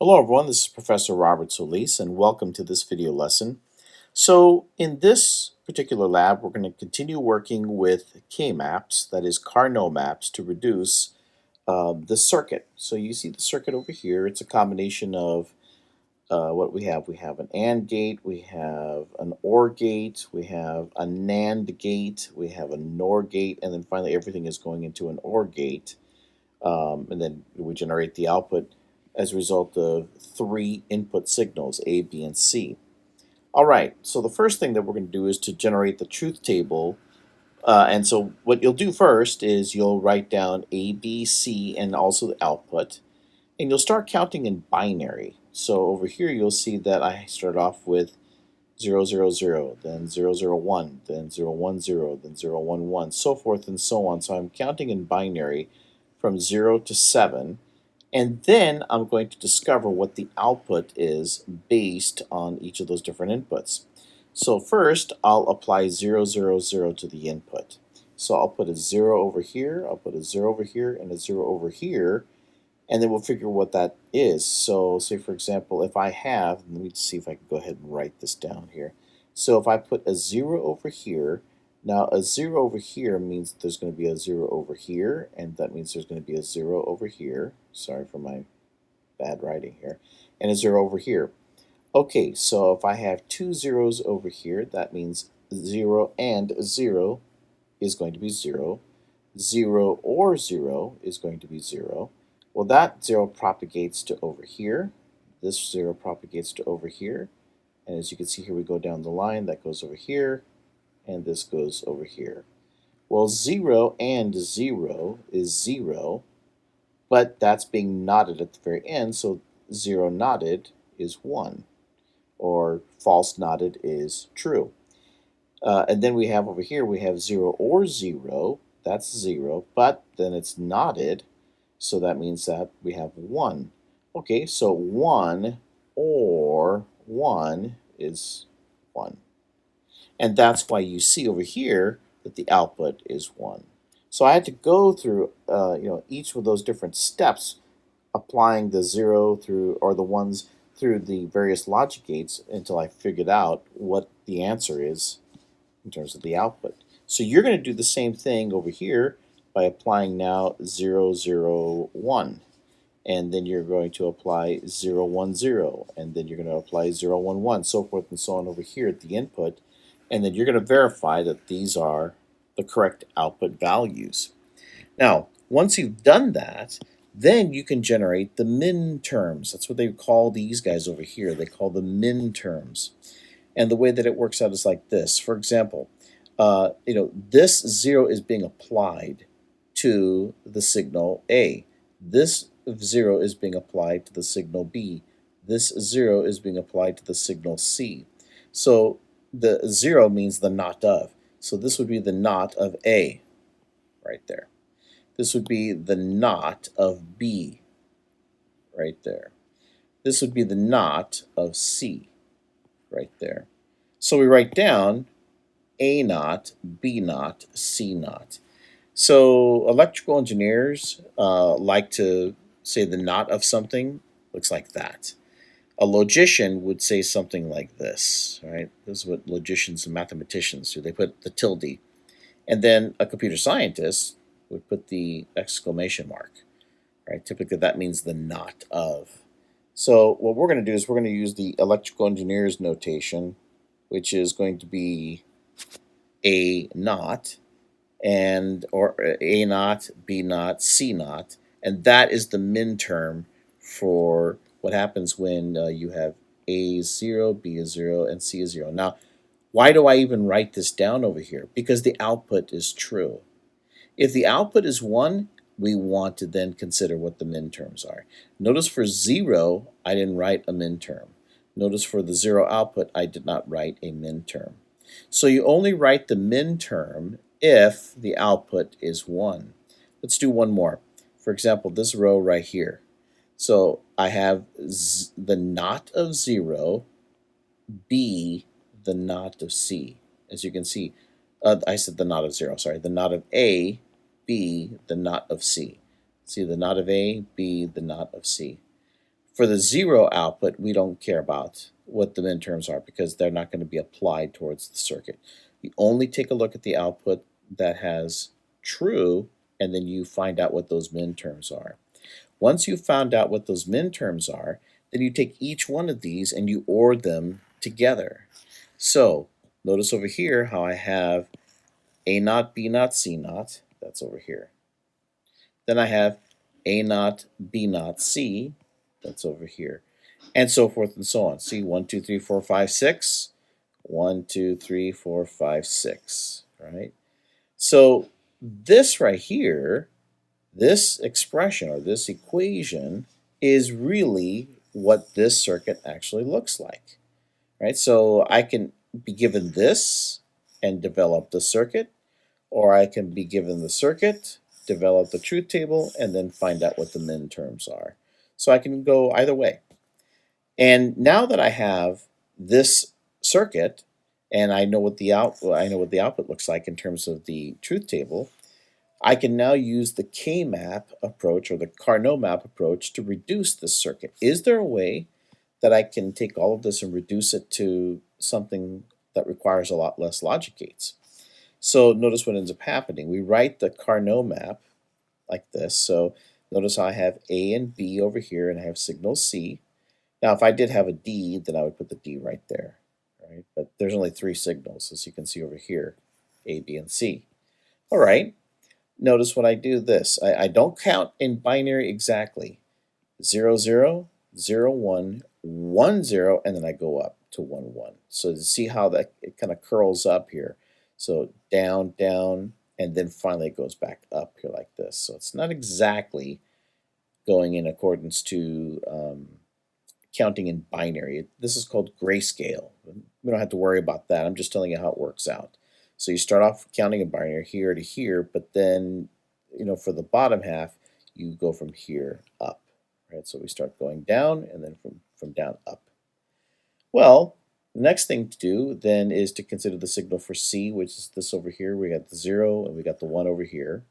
Hello everyone, this is Professor Robert Solis and welcome to this video lesson. So in this particular lab we're going to continue working with KMaps, that is Carnot maps, to reduce the circuit. So you see the circuit over here. It's a combination of what we have. We have an AND gate, we have an OR gate, we have a NAND gate, we have a NOR gate, and then finally everything is going into an OR gate. And then we generate the output as a result of three input signals, A, B, and C. All right, so the first thing that we're going to do is to generate the truth table. And so what you'll do first is you'll write down A, B, C, and also the output. And you'll start counting in binary. So over here you'll see that I start off with 0, 0, 0, then 0, 0, 1, then 0, 1, 0, then 0, 1, 1, so forth and so on. So I'm counting in binary from 0 to 7. And then I'm going to discover what the output is based on each of those different inputs. So first, I'll apply 0, 0, 0 to the input. So I'll put a 0 over here, I'll put a 0 over here, and a 0 over here, and then we'll figure what that is. So say, for example, if I have, let me see if I can go ahead and write this down here. So if I put a 0 over here, now a 0 over here means there's going to be a 0 over here, and that means there's going to be a 0 over here. Sorry for my bad writing here. And a 0 over here. Okay, so if I have two zeros over here, that means 0 and 0 is going to be 0. 0 or 0 is going to be 0. Well, that 0 propagates to over here. This 0 propagates to over here. And as you can see here, we go down the line. That goes over here. And this goes over here. Well, 0 and 0 is 0, but that's being knotted at the very end, so 0 knotted is 1, or false knotted is true. And then we have over here, we have 0 or 0, that's 0, but then it's knotted, so that means that we have 1. Okay, so 1 or 1 is 1. And that's why you see over here that the output is 1. So I had to go through each of those different steps, applying the 0 through, or the 1s through the various logic gates until I figured out what the answer is in terms of the output. So you're going to do the same thing over here by applying now 0, 0, 1. And then you're going to apply 0, 1, 0. And then you're going to apply 0, 1, 1, so forth and so on over here at the input. And then you're going to verify that these are the correct output values. Now, once you've done that, then you can generate the min terms. That's what they call these guys over here. They call them min terms. And the way that it works out is like this. For example, this 0 is being applied to the signal A. This 0 is being applied to the signal B. This 0 is being applied to the signal C. So the 0 means the not of. So this would be the not of A right there. This would be the not of B right there. This would be the not of C right there. So we write down A naught, B naught, C naught. So electrical engineers like to say the not of something looks like that. A logician would say something like this, right? This is what logicians and mathematicians do. They put the tilde. And then a computer scientist would put the exclamation mark, right? Typically that means the not of. So what we're going to do is we're going to use the electrical engineer's notation, which is going to be A naught, or A naught, B naught, C naught, and that is the min term for what happens when you have A is 0, B is 0, and C is 0. Now, why do I even write this down over here? Because the output is true. If the output is 1, we want to then consider what the min terms are. Notice for 0, I didn't write a min term. Notice for the 0 output, I did not write a min term. So you only write the min term if the output is 1. Let's do one more. For example, this row right here. So I have the not of 0, B, the not of C. As you can see, I said the not of 0, sorry. The not of A, B, the not of C. See, the not of A, B, the not of C. For the 0 output, we don't care about what the minterms are because they're not going to be applied towards the circuit. You only take a look at the output that has true, and then you find out what those minterms are. Once you've found out what those minterms are, then you take each one of these and you OR them together. So notice over here how I have A naught, B naught, C naught. That's over here. Then I have A naught, B naught, C. That's over here. And so forth and so on. See, 1, 2, 3, 4, 5, 6. 1, 2, 3, 4, 5, 6. Right? So this right here, this expression or this equation is really what this circuit actually looks like. Right? So I can be given this and develop the circuit, or I can be given the circuit, develop the truth table, and then find out what the min terms are. So I can go either way. And now that I have this circuit and I know what the output looks like in terms of the truth table, I can now use the KMap approach or the Carnot map approach to reduce this circuit. Is there a way that I can take all of this and reduce it to something that requires a lot less logic gates? So notice what ends up happening. We write the Carnot map like this. So notice how I have A and B over here, and I have signal C. Now, if I did have a D, then I would put the D right there, right? But there's only 3 signals, as you can see over here, A, B, and C. All right. Notice when I do this, I don't count in binary exactly. 0, 0, 0, 1, 1, 0, and then I go up to 1, 1. So you see how that it kind of curls up here. So down, down, and then finally it goes back up here like this. So it's not exactly going in accordance to counting in binary. This is called grayscale. We don't have to worry about that. I'm just telling you how it works out. So you start off counting in binary here to here, but then, for the bottom half, you go from here up, right? So we start going down and then from down up. Well, the next thing to do then is to consider the signal for C, which is this over here. We got the 0 and we got the 1 over here.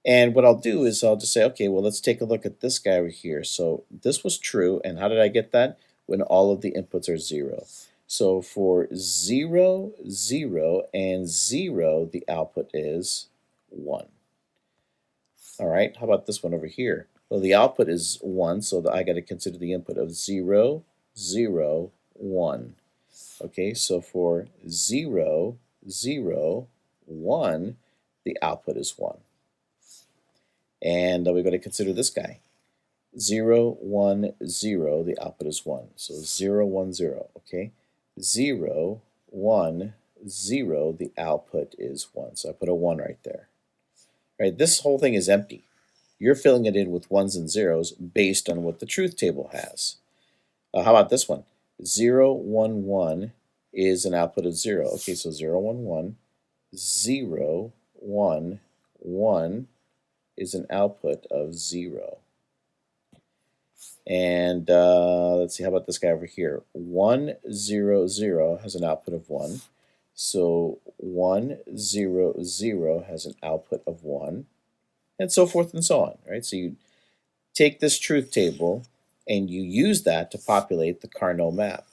And what I'll do is I'll just say, okay, well, let's take a look at this guy over here. So this was true, and how did I get that? When all of the inputs are 0. So for 0, 0, and 0, the output is 1. All right, how about this one over here? Well, the output is 1, so I got to consider the input of 0, 0, 1. Okay, so for 0, 0, 1, the output is 1. And we've got to consider this guy. 0, 1, 0, the output is 1. So 0, 1, 0, okay? 0, 1, 0, the output is 1. So I put a 1 right there. Right, this whole thing is empty. You're filling it in with 1s and 0s based on what the truth table has. How about this one? 0, 1, 1 is an output of 0. Okay, so 0, 1, 1, 0, 1, 1 is an output of 0. And let's see, how about this guy over here? 1, 0, 0 has an output of 1. So 1, 0, 0 has an output of 1. And so forth and so on, right? So you take this truth table and you use that to populate the Carnot map.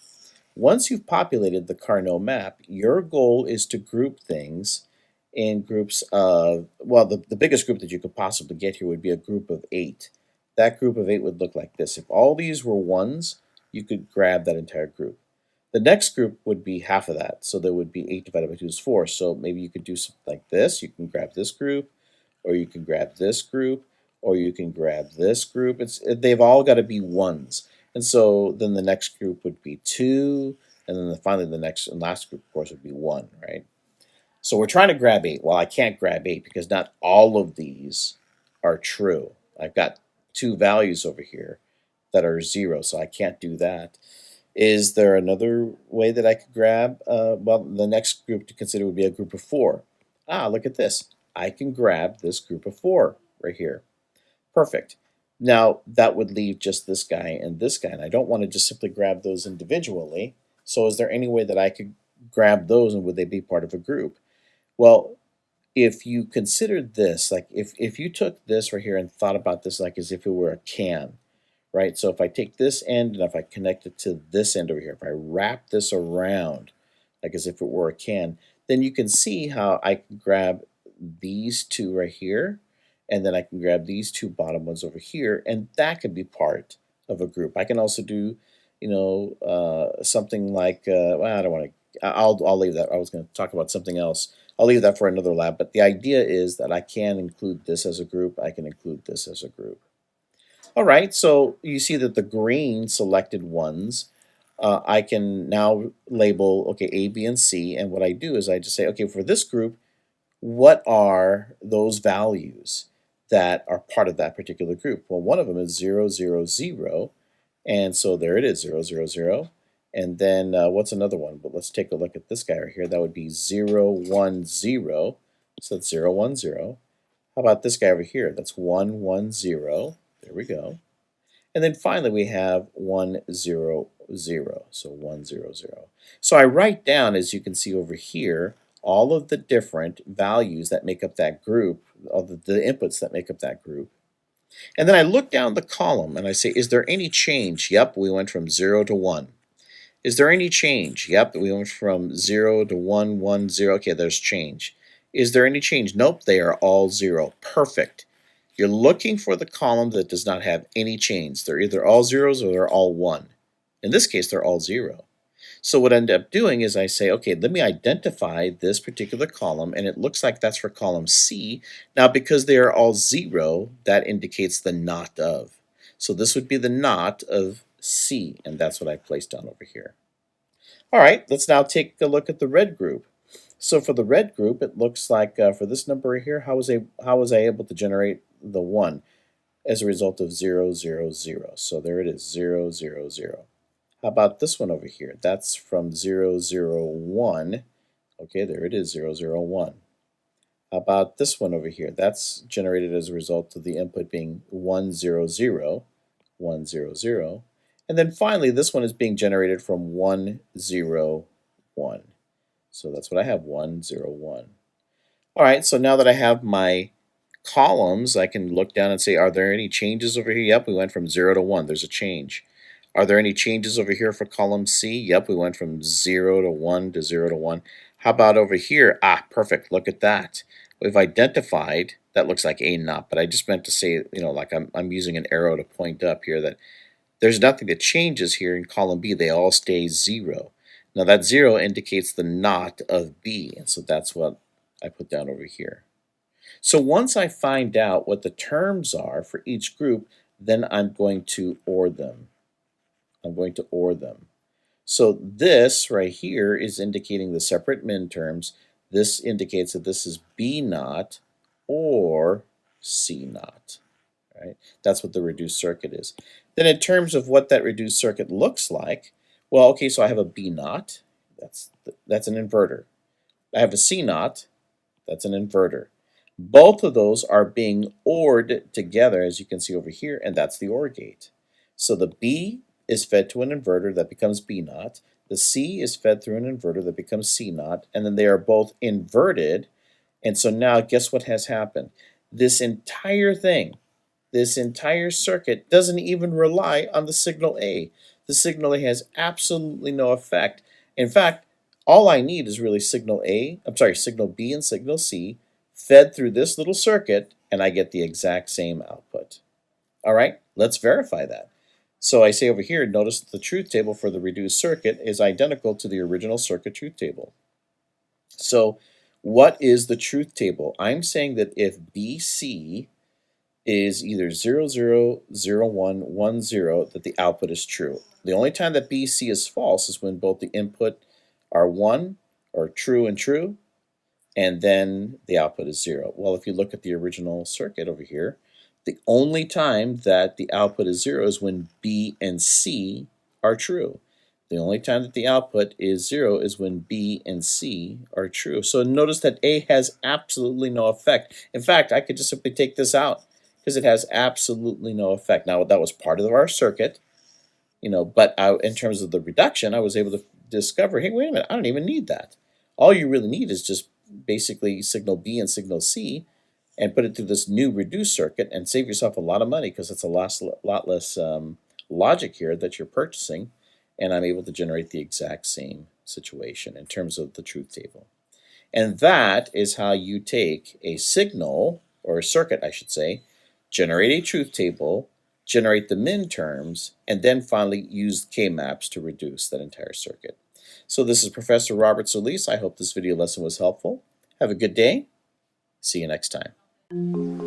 Once you've populated the Carnot map, your goal is to group things in groups of, well, the biggest group that you could possibly get here would be a group of 8. That group of 8 would look like this. If all these were 1s, you could grab that entire group. The next group would be half of that, so there would be 8 divided by 2 is 4. So maybe you could do something like this. You can grab this group, or you can grab this group, or you can grab this group. They've all got to be 1s. And so then the next group would be 2, and then finally the next and last group, of course, would be 1, right? So we're trying to grab 8. Well, I can't grab 8 because not all of these are true. I've got 2 values over here that are 0, so I can't do that. Is there another way that I could grab? Well, the next group to consider would be a group of 4. Ah, look at this. I can grab this group of 4 right here. Perfect. Now, that would leave just this guy, and I don't want to just simply grab those individually. So is there any way that I could grab those, and would they be part of a group? Well, if you considered this, like if you took this right here and thought about this like as if it were a can, right? So if I take this end and if I connect it to this end over here, if I wrap this around, like as if it were a can, then you can see how I can grab these two right here, and then I can grab these two bottom ones over here, and that could be part of a group. I can also do, something like, well, I don't want to, I'll leave that. I was going to talk about something else. I'll leave that for another lab, but the idea is that I can include this as a group. I can include this as a group. All right, so you see that the green selected ones, I can now label, okay, A, B, and C, and what I do is I just say, okay, for this group, what are those values that are part of that particular group? Well, one of them is 0, 0, 0, and so there it is, 0, 0, 0. And then what's another one? But let's take a look at this guy right here. That would be 0, 1, 0. So that's 0, 1, 0. How about this guy over here? That's 1, 1, 0. There we go. And then finally we have 1, 0, 0. So 1, 0, 0. So I write down, as you can see over here, all of the different values that make up that group, all the inputs that make up that group. And then I look down the column and I say, is there any change? Yep, we went from 0 to 1. Is there any change? Yep, we went from 0 to 1, 1, 0. Okay, there's change. Is there any change? Nope, they are all 0. Perfect. You're looking for the column that does not have any change. They're either all zeros or they're all 1. In this case, they're all 0. So what I end up doing is I say, okay, let me identify this particular column, and it looks like that's for column C. Now, because they are all 0, that indicates the not of. So this would be the not of C, and that's what I placed down over here. All right, let's now take a look at the red group. So for the red group, it looks like for this number here, how was I able to generate the 1 as a result of 0, 0, 0? So there it is, 0, 0, 0. How about this one over here? That's from 0, 0, 1. Okay, there it is, 0, 0, 1. How about this one over here? That's generated as a result of the input being 1, 0, 0, 1, 0, 0. And then finally, this one is being generated from 1, 0, 1. So that's what I have, 1, 0, 1. All right, so now that I have my columns, I can look down and say, are there any changes over here? Yep, we went from 0 to 1. There's a change. Are there any changes over here for column C? Yep, we went from 0 to 1 to 0 to 1. How about over here? Ah, perfect. Look at that. We've identified, that looks like a not, but I just meant to say, like I'm using an arrow to point up here, that there's nothing that changes here in column B. They all stay 0. Now that 0 indicates the not of B, and so that's what I put down over here. So once I find out what the terms are for each group, then I'm going to OR them. I'm going to OR them. So this right here is indicating the separate min terms. This indicates that this is B naught or C naught. Right? That's what the reduced circuit is. Then in terms of what that reduced circuit looks like, well, okay, so I have a B naught. That's an inverter. I have a C naught. That's an inverter. Both of those are being ORed together, as you can see over here, and that's the OR gate. So the B is fed to an inverter that becomes B naught. The C is fed through an inverter that becomes C naught, and then they are both inverted. And so now guess what has happened? This entire thing, this entire circuit doesn't even rely on the signal A. The signal A has absolutely no effect. In fact, all I need is really signal B and signal C fed through this little circuit, and I get the exact same output. All right, let's verify that. So I say over here, notice that the truth table for the reduced circuit is identical to the original circuit truth table. So what is the truth table? I'm saying that if BC is either 0, 0, 0, 1, 1, 0, that the output is true. The only time that BC is false is when both the input are 1, or true and true, and then the output is 0. Well, if you look at the original circuit over here, the only time that the output is 0 is when B and C are true. The only time that the output is 0 is when B and C are true. So notice that A has absolutely no effect. In fact, I could just simply take this out because it has absolutely no effect. Now, that was part of our circuit, but in terms of the reduction, I was able to discover, hey, wait a minute, I don't even need that. All you really need is just basically signal B and signal C, and put it through this new reduced circuit and save yourself a lot of money because it's a lot less logic here that you're purchasing, and I'm able to generate the exact same situation in terms of the truth table. And that is how you take a signal, or a circuit I should say, generate a truth table, generate the min terms, and then finally use KMaps to reduce that entire circuit. So this is Professor Robert Solis. I hope this video lesson was helpful. Have a good day. See you next time.